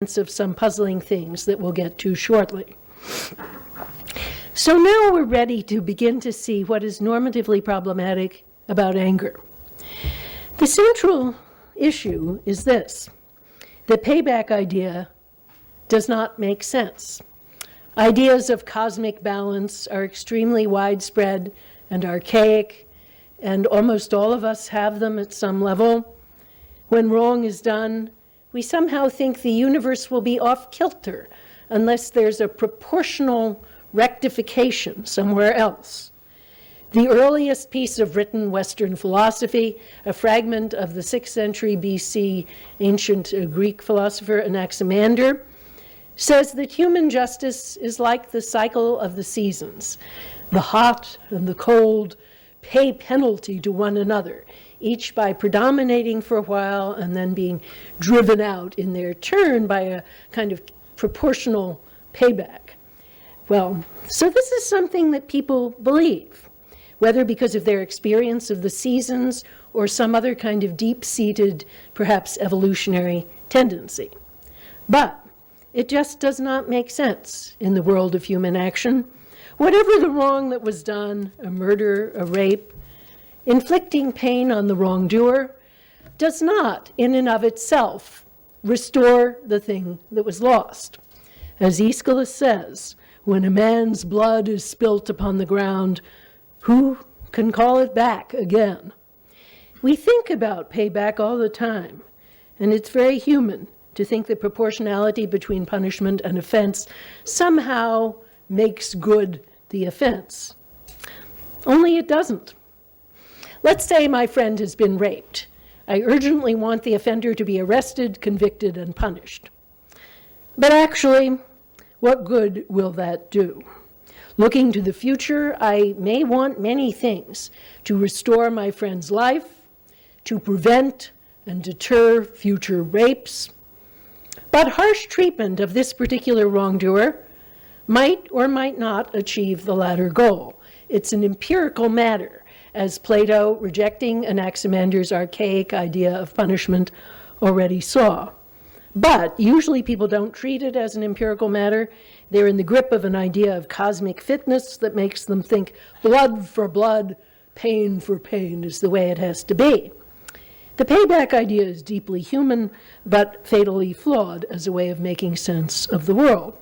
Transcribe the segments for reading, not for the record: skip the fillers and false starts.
of some puzzling things that we'll get to shortly. So now we're ready to begin to see what is normatively problematic about anger. The central issue is this: the payback idea does not make sense. Ideas of cosmic balance are extremely widespread and archaic, and almost all of us have them at some level. When wrong is done, we somehow think the universe will be off kilter unless there's a proportional rectification somewhere else. The earliest piece of written Western philosophy, a fragment of the 6th century BC ancient Greek philosopher Anaximander, says that human justice is like the cycle of the seasons. The hot and the cold pay penalty to one another, each by predominating for a while and then being driven out in their turn by a kind of proportional payback. Well, so this is something that people believe, whether because of their experience of the seasons or some other kind of deep-seated, perhaps evolutionary tendency. But it just does not make sense in the world of human action. Whatever the wrong that was done, a murder, a rape, inflicting pain on the wrongdoer does not, in and of itself, restore the thing that was lost. As Aeschylus says, when a man's blood is spilt upon the ground, who can call it back again? We think about payback all the time, and it's very human to think that proportionality between punishment and offense somehow makes good the offense. Only it doesn't. Let's say my friend has been raped. I urgently want the offender to be arrested, convicted, and punished. But actually, what good will that do? Looking to the future, I may want many things: to restore my friend's life, to prevent and deter future rapes. But harsh treatment of this particular wrongdoer might or might not achieve the latter goal. It's an empirical matter, as Plato, rejecting Anaximander's archaic idea of punishment, already saw. But usually people don't treat it as an empirical matter. They're in the grip of an idea of cosmic fitness that makes them think blood for blood, pain for pain is the way it has to be. The payback idea is deeply human, but fatally flawed as a way of making sense of the world.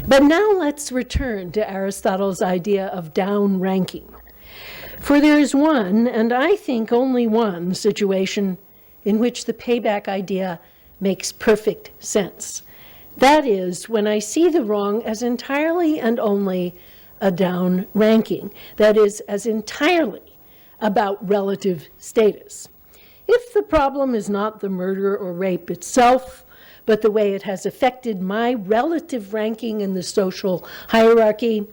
But now let's return to Aristotle's idea of down-ranking. For there is one, and I think only one, situation in which the payback idea makes perfect sense. That is, when I see the wrong as entirely and only a down-ranking. That is, as entirely about relative status. If the problem is not the murder or rape itself, but the way it has affected my relative ranking in the social hierarchy,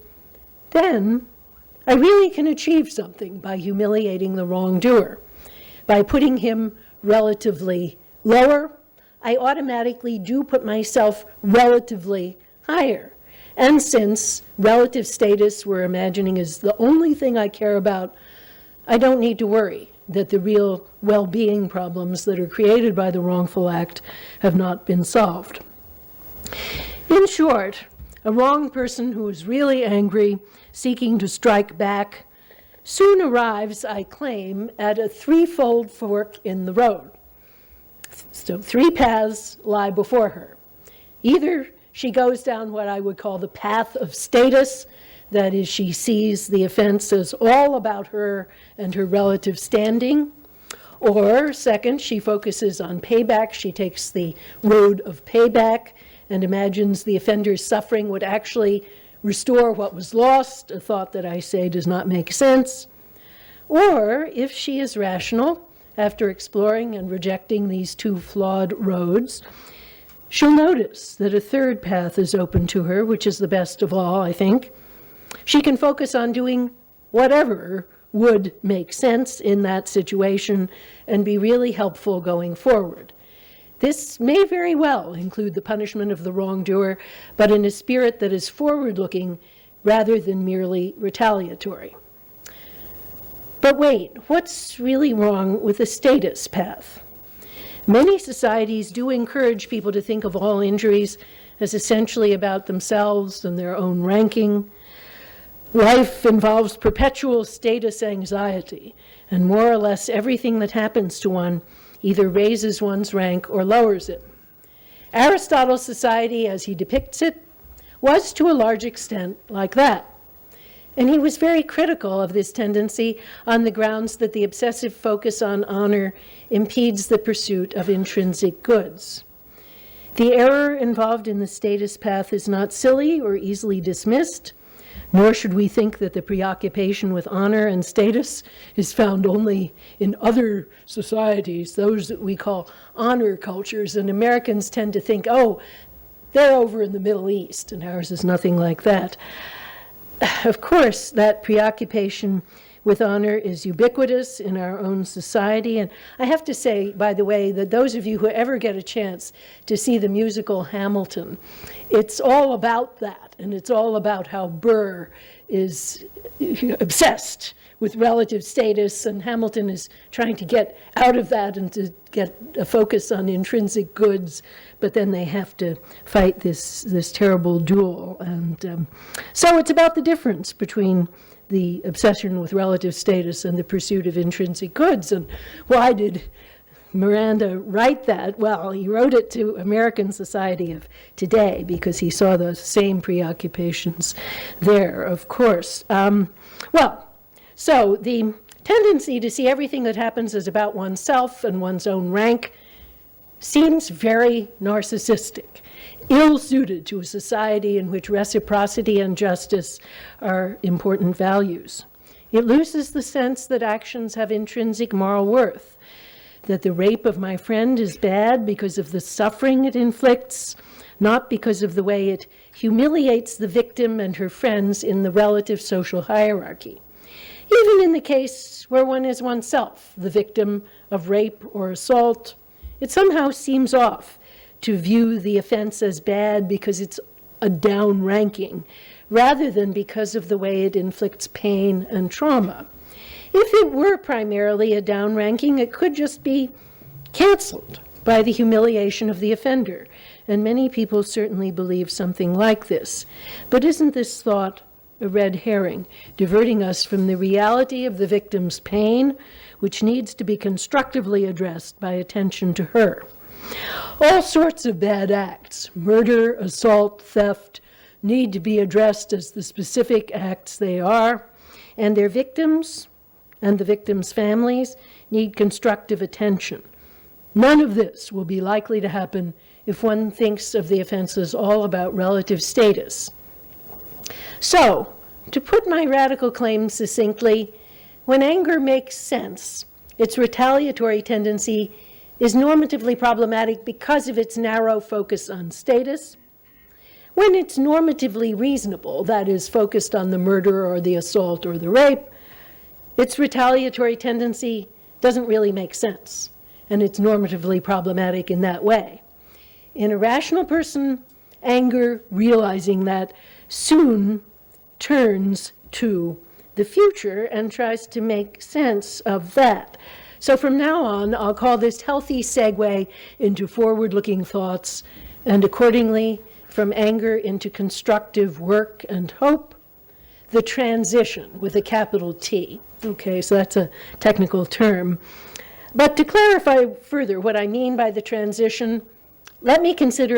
then I really can achieve something by humiliating the wrongdoer. By putting him relatively lower, I automatically do put myself relatively higher. And since relative status we're imagining is the only thing I care about, I don't need to worry that the real well-being problems that are created by the wrongful act have not been solved. In short, a wrong person who is really angry, seeking to strike back, soon arrives, I claim, at a threefold fork in the road. So 3 paths lie before her. Either she goes down what I would call the path of status, that is, she sees the offense as all about her and her relative standing. Or second, she focuses on payback. She takes the road of payback and imagines the offender's suffering would actually restore what was lost, a thought that I say does not make sense. Or, if she is rational, after exploring and rejecting these 2 flawed roads, she'll notice that a third path is open to her, which is the best of all, I think. She can focus on doing whatever would make sense in that situation and be really helpful going forward. This may very well include the punishment of the wrongdoer, but in a spirit that is forward-looking rather than merely retaliatory. But wait, what's really wrong with the status path? Many societies do encourage people to think of all injuries as essentially about themselves and their own ranking. Life involves perpetual status anxiety, and more or less everything that happens to one either raises one's rank or lowers it. Aristotle's society, as he depicts it, was to a large extent like that. And he was very critical of this tendency on the grounds that the obsessive focus on honor impedes the pursuit of intrinsic goods. The error involved in the status path is not silly or easily dismissed, nor should we think that the preoccupation with honor and status is found only in other societies, those that we call honor cultures. And Americans tend to think, oh, they're over in the Middle East, and ours is nothing like that. Of course, that preoccupation with honor is ubiquitous in our own society. And I have to say, by the way, that those of you who ever get a chance to see the musical Hamilton, it's all about that. And it's all about how Burr is obsessed with relative status, and Hamilton is trying to get out of that and to get a focus on intrinsic goods, but then they have to fight this terrible duel. And so it's about the difference between the obsession with relative status and the pursuit of intrinsic goods. And why did Miranda write that? Well, he wrote it to American society of today because he saw the same preoccupations there, of course. So the tendency to see everything that happens as about oneself and one's own rank seems very narcissistic, ill-suited to a society in which reciprocity and justice are important values. It loses the sense that actions have intrinsic moral worth, that the rape of my friend is bad because of the suffering it inflicts, not because of the way it humiliates the victim and her friends in the relative social hierarchy. Even in the case where one is oneself the victim of rape or assault, it somehow seems off to view the offense as bad because it's a down-ranking, rather than because of the way it inflicts pain and trauma. If it were primarily a down-ranking, it could just be canceled by the humiliation of the offender, and many people certainly believe something like this. But isn't this thought a red herring, diverting us from the reality of the victim's pain, which needs to be constructively addressed by attention to her? All sorts of bad acts, murder, assault, theft, need to be addressed as the specific acts they are, and their victims and the victims' families need constructive attention. None of this will be likely to happen if one thinks of the offenses all about relative status. So, to put my radical claim succinctly, when anger makes sense, its retaliatory tendency is normatively problematic because of its narrow focus on status. When it's normatively reasonable, that is, focused on the murder or the assault or the rape, its retaliatory tendency doesn't really make sense, and it's normatively problematic in that way. In a rational person, anger, realizing that, soon turns to the future and tries to make sense of that. So from now on, I'll call this healthy segue into forward-looking thoughts, and accordingly, from anger into constructive work and hope, the transition with a capital T. Okay, so that's a technical term. But to clarify further what I mean by the transition, let me consider